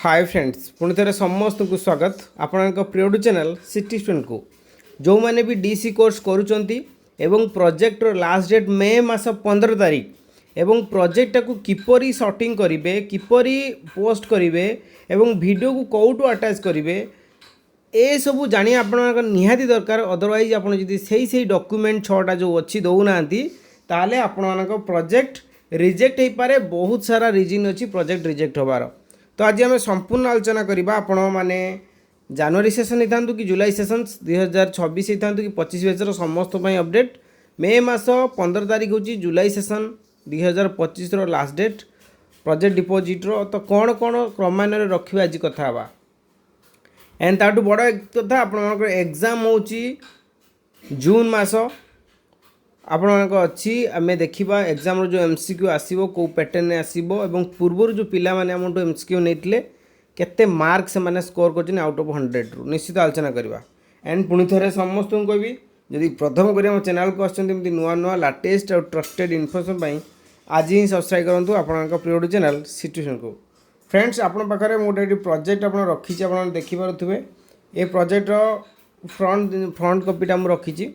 Hi friends पुणी थे समस्त को स्वागत आपण प्रिय चैनल सिटी स्टूडेंट को जो मैंने भी डीसी कोर्स करुँच प्रोजेक्ट लास्ट डेट मे मास 15 तारीख एवं प्रोजेक्ट को किपरि शॉटिंग करेंगे किपरि पोस्ट करेंगे एवं वीडियो को कौटू अटैच करेंगे ए सब जानी आप निहाती दरकार अदरवाइज आप से डॉक्यूमेंट 6टा जो अच्छी दौना ताले आपण प्रोजेक्ट रिजेक्ट हो पारे बहुत सारा रीजन अच्छी प्रोजेक्ट रिजेक्ट होबार। तो आज आम संपूर्ण आलोचना करवा आपण मैंने जनवरी सेसन होता कि जुलाई सेसन 2026 होता कि 25 बैचर समस्त अपडेट मे मास 15 तारीख हूँ जुलाई session 2025 last date project deposit तो कौन कौन क्रमान्वय रखा आज कथा हाँ एंड ताठू बड़ कथा आप एग्जाम हो जून मास आपण अच्छी आम देखा एग्जाम जो एमसीक्यू आसो कौ पैटर्न आसो और पूर्व जो पिला माने आमठू एमसीक्यू नहीं केते मार्क से माने स्कोर कर आउट ऑफ 100 रु निश्चित आलोचना करवा एंड पुणी थे समस्त को कहबी जदि प्रथम करी चैनल को आसती नुआ नुआ लाटेस्ट और ट्रस्टेड इनफर्मेशन आज ही सब्सक्राइब करूँ आपण प्रिय चैनल सिचुएशन को। फ्रेंड्स आपण पाखे मोटे प्रोजेक्ट आप रखी आप देखिपे ये प्रोजेक्ट फ्रंट कॉपीटा मुझे रखी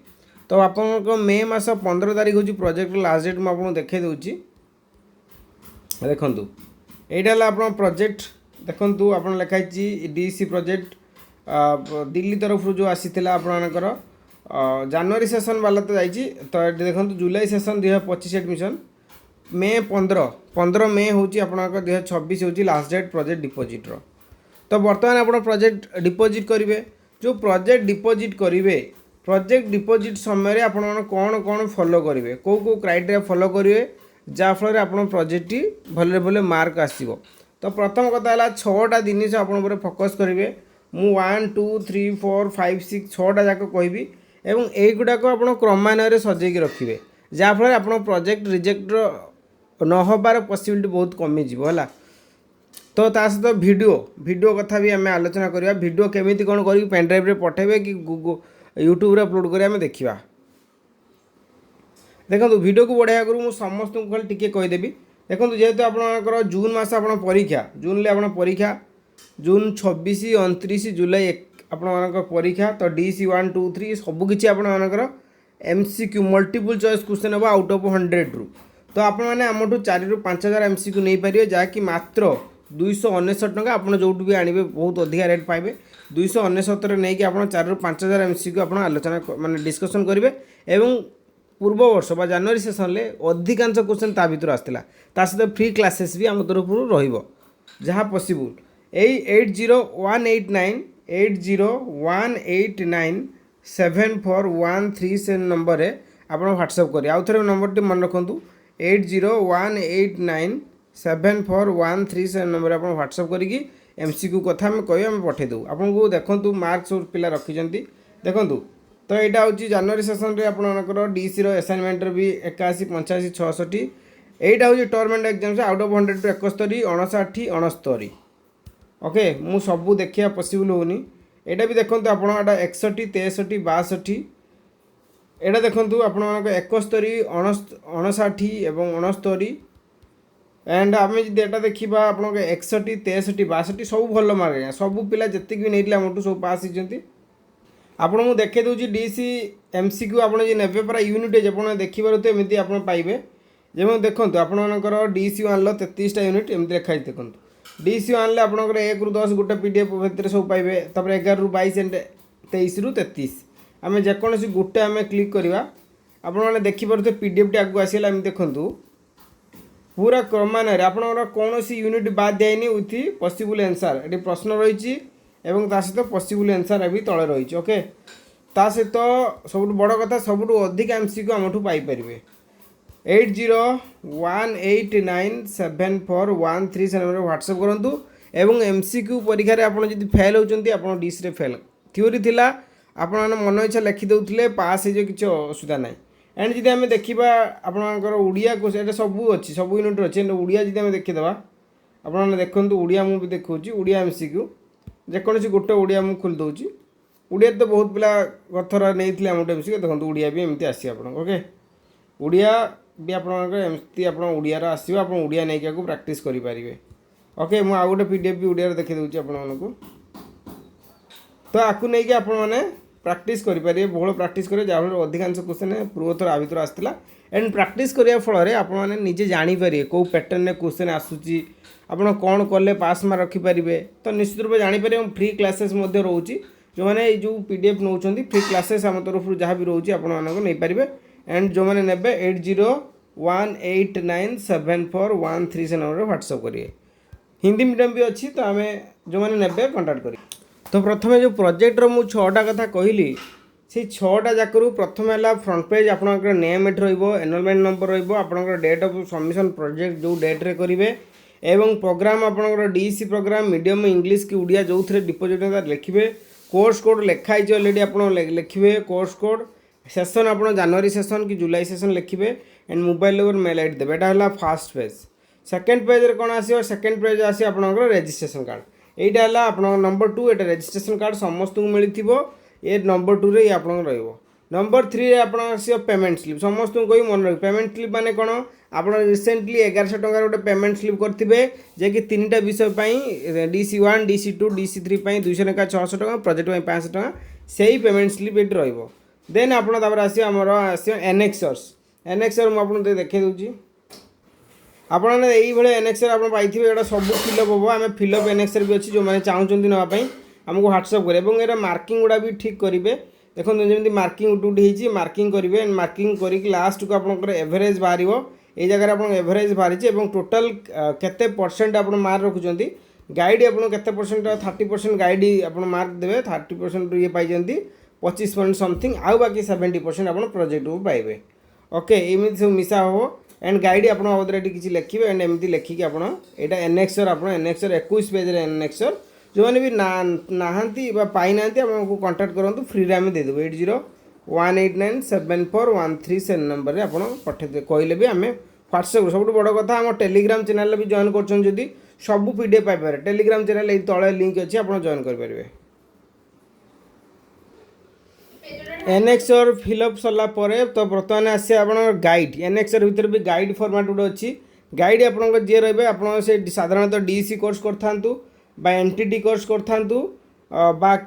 तो आप मे मास 15 तारीख हूँ प्रोजेक्ट लास्ट डेट मुझे देखे दूसरी देखूँ यहाँ आप प्रोजेक्ट देखूँ आप लिखाई डीसी प्रोजेक्ट दिल्ली तरफ जो आसी आपणकर जनवरी सेसन वाला तो जाइए तो देखो जुलाई सेसन 2025 एडमिशन मे 15 मे हूँ आपणकर 2026 हूँ लास्ट डेट प्रोजेक्ट डिपोजिट तो बर्तमान आप प्रोजेक्ट डिपोजिट करेंगे जो प्रोजेक्ट डिपोजिट करेंगे प्रोजेक्ट डिपोजिट समय आप कौन कौन फॉलो करेंगे कौ कौ क्राइटेरिया फॉलो करेंगे जहाँफल आप प्रोजेक्ट भले भले मार्क आसो। तो प्रथम कथा है 6टा जिनिस आप फोकस करेंगे मु 1 2 3 4 5 6 6टा जाक कहबी एवं युडाक आप क्रमान्वय सजेक रखिए जहाँफल आप प्रोजेक्ट रिजेक्ट नहबार पॉसिबिलिटी बहुत कमिज है। तो ता सहित वीडियो कथा भी आम आलोचना करवा वीडियो केमी कौन कर पेनड्राइव में पठेबे कि यूट्यूब रे अपलोड कर देखा देखो वीडियो को बढ़िया करूँ मुझे समस्त को खाली टिके कहीदेवी देखो जेहेतु आपंकर जून मास आप परीक्षा जून ले आप परीक्षा जून 26 29 जुलाई आपर परीक्षा तो डीसी 1 2 3 सबकि आपर एमसीक्यू मल्टीपल चॉइस क्वेश्चन हम आउट ऑफ 100 रु तो आप आमठू 4 ରୁ 5000 एमसीक्यू नहीं पारे जहाँकि मात्र 299 टका आप जो भी आने बहुत अधिका रेट पाइबे 299 नहीं कि आप 4 ରୁ 5000 एमसीक्यू आप आलोचना माने डिस्कसन करेंगे एवं पूर्व वर्ष बा जनवरी सेसन में अधिकांश क्वेश्चन ता भर आसाला सहित फ्री क्लासेस भी आम तरफ रहा पॉसिबल यही 8018974137 से नंबर आप व्हाट्सएप करें आउ थे नंबर मन रखु 8018974137 नंबर आप व्हाट्सएप करके एमसीक्यू कथा कह पठेदू आपको देखूँ मार्क्स पिला रखिंट देखूँ तो यहाँ हूँ जनवरी सेसन में आपंकर डीसी असाइनमेंट भी 81 85 66 यहाँ हूँ term end exam out of 100 to 71 59 69 okay मु सबू देखा पॉसिबल होनी यहाँ भी देखो आप 61 63 62 यहाँ देखो आप 71 59 एवं 69 एंड आम जी एटा देखा आप 61 63 62 सब भल मार्क सब पिला जितकी भी नहीं आमठू सब पास होती आपको मुझे देखे दूसरी डीसी एमसीक्यू आप ने पूरा यूनिट आप देखिए एमती आप पाइबे जब देखो आपर डीसी 1 लो 33टा यूनिट एमती लिखाई देखो डीसी 1 ले आपर 1 ରୁ 10 गोटे पीडीएफ भितर सब पाइबे तब 11 ରୁ 22 एंड 23 ରୁ 33 आम जेकोसी गोटे आम क्लिक करवा आपने देखिपे पीडीएफ टी आगे आसला देखूँ पूरा क्रमान्वय आपंकर कौन यूनिट बाद दिखाई विथ पॉसिबल आंसर ये प्रश्न रही एवं ता सहित पॉसिबल आंसर भी तले रही ओके ता सहित सब बड़ कथा सब अधिक एमसीक्यू आमठू पाइपर 8018974137 नंबर व्हाट्सएप करूँ एवं एमसीक्यू परीक्षा आपड़ जी फेल होती आप डीसी फेल थ्योरी थिला आप मन इच्छा लिखिदे पास हो किसी असुविधा ना एंड जी आम देखा आपंकर ओडिया को सब अच्छी सब यूनिट अच्छी ओडिया जी आम देखीदे आप देखते ओडिया मुझे देखा ओडिया एमसीक्यू जेकोसी गोटे ओडिया मुझे खोल दूसरी ओडिया तो बहुत पिला गथर नहीं आम एमसीक्यू देखो ओडिया भी एमती आसी आप ओके ओडिया भी आपंकर एमती आप ओडिया आसो आप ओडिया नहीं क्या प्रैक्टिस करेंगे ओके मु आउ गोटे पीडीएफ भी ओडिया देखि दउची आपण मानकु तो आकु नै कि आपण माने प्रैक्टिस करि पारे बहुल प्रैक्टिस करे जा अधिकांश क्वेश्चन पूर्व थर आ भीतर आस्तिला एंड प्रैक्टिस करिया फल रे आपण माने निजे जानि पारे को पैटर्न रे क्वेश्चन आसुची आपण कोन करले पास मार्क रखि पारिबे तो निश्चित रूप जानि पारे फ्री क्लासेस मध्ये रहउची जो माने जो पीडीएफ नउचंदी फ्री क्लासेस हम तरफ जहाँ भी रहउची आपण मानको नै पारिबे एंड जो माने नेबे 80189741 से नंबर व्हाट्सएप करिए हिंदी मीडियम भी अच्छी तो आम जो मैंने ने कंटाक्ट करें तो प्रथम जो प्रोजेक्टर मु 6टा कथा कहली से 6टा जाकरू प्रथम है फ्रंट पेज आप नेम एट एनरोलमेंट नंबर रपर डेट ऑफ सबमिशन प्रोजेक्ट जो डेट रे करेंगे एवं प्रोग्राम आपंकर डीसी प्रोग्राम मीडियम इंग्लिश कि उड़िया जो थे डिपोजिट लिखे कोर्स कोड लिखाई अलरेडी आप लिखे कोर्स कोड सेशन आप जनवरी सेशन कि जुलाई सेशन लिखे and mobile number mail ID देवे यहाँ फास्ट पेज सेकेंड पेज रे कौन आसो सेकेंड पेज आसी आपनकर रजिस्ट्रेशन कार्ड एटा है आप नंबर 2 एटा रजिस्ट्रेशन कार्ड समस्त को मिली ये नंबर 2 रे आपन रहिबो नंबर 3 रे आपन आसी पेमेंट स्लिप समस्त को कोई मन रख पेमेंट स्लिप माने कोन आप रिसेंटली 1100 टका गोटे पेमेंट स्लिप करथिबे जे कि तीनटा विषय पई DC1 DC2 DC3 पई 200 टका 600 टका प्रोजेक्ट पई 500 टका सेही पेमेंट स्लिप एट रहिबो देन आपन तापर आसी हमर आसी एनेक्सर मु आपन देखै दउची आपने ये एनेक्सर आप पाई ये सब फिलअप हम आम फिलअप एनेक्सर भी अच्छी जो मैंने चाहते नापी आमको व्हाट्सअप करेंगे ये मार्किंग गुड़ा भी ठीक करेंगे देखो जमी मार्किंग उठी मार्किंग करेंगे मार्किंग करके लास्ट को आप एवरेज बाहर ये जगह आप एवरेज बाहरी टोटाल केते परसेंट आप मार्क रखुच्च गाइड आप केते परसेंट 30% गाइड आप मार्क देवे 30% ये पाई 25% समथिंग आउ बाकी 70% आप प्रोजेक्ट को पाइबे ओके एमती सब मिसा हो एंड गाइड आपरे किसी लिखे एंड एमती लिखिकी आप एनेक्सर आप एनेक्सर 21 पेज एनेक्सर जो मैंने भी नहांती पाई ना आपको कांटेक्ट करूँ फ्री रे आम देदेबू 80189741 से नंबर में आप पठे कहले भी आम व्हाट्सएप सब बड़ कथा आम टेलीग्राम चैनल भी जॉइन कर सब पीडीएफ पाइपर टेलीग्राम चैनल ये तले लिंक अच्छी आप जॉइन करेंगे एनेक्सर फिलअप सरला तो बर्तमान आसे आप गाइड एनेक्सर भीतर भी गाइड फॉर्मेट गोटे अच्छी गाइड आप जी रे आप साधारणतः डीसी कोर्स करूँ एनटीटी कोर्स करूँ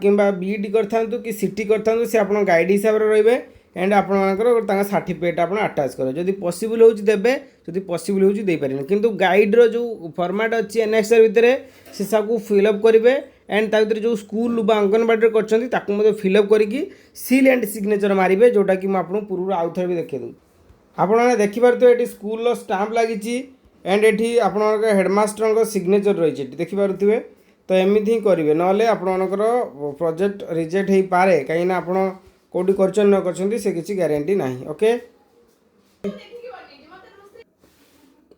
कि बीईडी करूँ कि सीटी करूँ सी आप गाइड हिसाब से रे एंड आपंकर सर्टिफिकेट आप अटाच करें जदि पॉसिबल हो देवे जदि पॉसिबल हो पारे किंतु गाइड्र जो फॉर्मेट अच्छी एनेक्सर भितर से सब फिलअप करेंगे एंड ता जो स्कूल बा अंगनवाड़ी कर फिलअप करके सील एंड सिग्नेचर मारे जोटा कि मुझे पूर्व आउ थे भी देखा दूँ आपने देखिपे ये स्कूल स्टाम्प लगी एंड ये आप हेडमास्टर सिग्नेचर रही देखिपे तो एमती ही करेंगे ना आपणकर प्रोजेक्ट रिजेक्ट हो पारे कहीं आप कौटी कर न कर किसी गारंटी ना ओके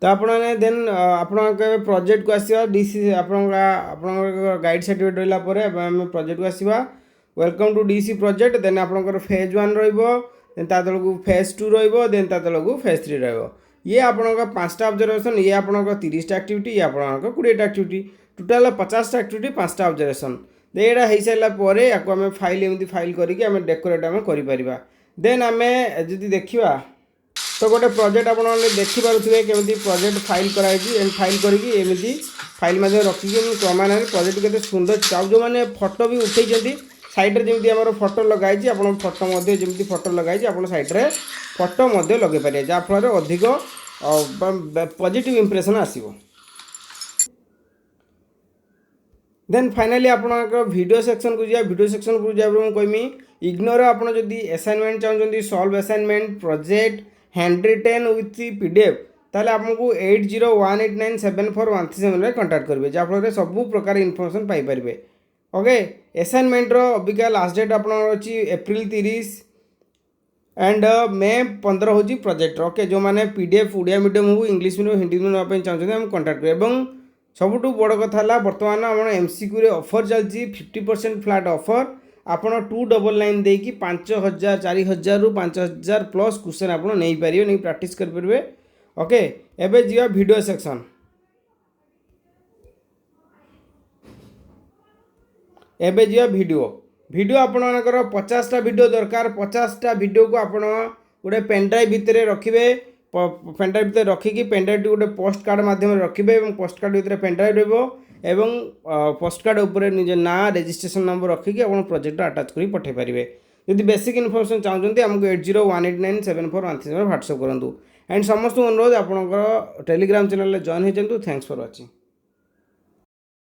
तो आपने देन आप प्रोजेक्ट को आसवा डीसी आप गाइड सर्टिफिकेट रहा आम प्रोजेक्ट को आसवा welcome to DC project then आपंकर फेज 1 देन ता तलू फेज 2 देन ता तलू फेज 3 ये आपंकर 5टा ऑब्जर्वेशन ये आपंकर 30टा एक्टिविटी ये आपंकर 20टा एक्टिविटी टोटाल 50टा एक्टिविटी 5टा ऑब्जर्वेशन यहाँ हो सारापर या आम फाइल एमती फाइल करके आम डेकोरेट आम कर देन आम जी देखा तो गोटे प्रोजेक्ट आप देखिपे केमी प्रोजेक्ट फाइल कराई एंड फाइल करके फाइल रखिकी क्रमान्वये प्रोजेक्ट के सुंदर जो मैंने फोटो भी उठे साइड्रे जमी आम फोटो लगाई आप फोटो जमी फोटो लगाई आप साइड्रे फोटो लगे पारे जहाँफल अधिक पॉजिटिव इंप्रेशन आसो देन फाइनाली आप वीडियो सेक्शन को वीडियो सेक्शन को कहमी इग्नोर आप असाइनमेंट चाहते solve assignment project handwritten with PDF ताले आपको 80189741 कंटाक्ट करेंगे जहाँफल सब प्रकार इनफॉरमेशन पाइपर ओके असाइनमेंट अबिका लास्ट डेट आप एप्रिल 30 एंड मे 15 हूँ प्रोजेक्ट ओके जो मैंने पीडीएफ उड़िया मीडियम हो इंग्लिश मीडियम हिंदी मीडियम चाहते हैं कंटाक्ट करें सबुठ बड़ कथा बर्तमान आम एमसीक्यू ऑफर चलती 50% फ्लैट ऑफर आपड़ 299 देकी 5000 4000 रु 5000 प्लस क्वेश्चन आप नहीं पारे नहीं प्रैक्टिस करेंगे ओके एबे जीवा वीडियो सेक्शन एबे जीवा वीडियो आपणकर 50टा वीडियो दरकार 50टा वीडियो को आप गोटे पेन ड्राइव भितर रखिए पेनड्राइव भितर रखिकी पेनड्राइव गोटे पोस्ट कार्ड माध्यम रखिए और पोस्ट कार्ड भितर पेनड्राइव रही पोस्ट कार्ड उपर निज ना रजिस्ट्रेशन नंबर रखिकी आप प्रोजेक्ट अटाच कर पठे पारे। यदि बेसिक इनफर्मेशन चाहते आमको 8018974137 व्हाट्सअप करूँ। एंड समस्त अनुरोध आपंकर टेलीग्राम चैनल जॉइन हो। Thanks for watching.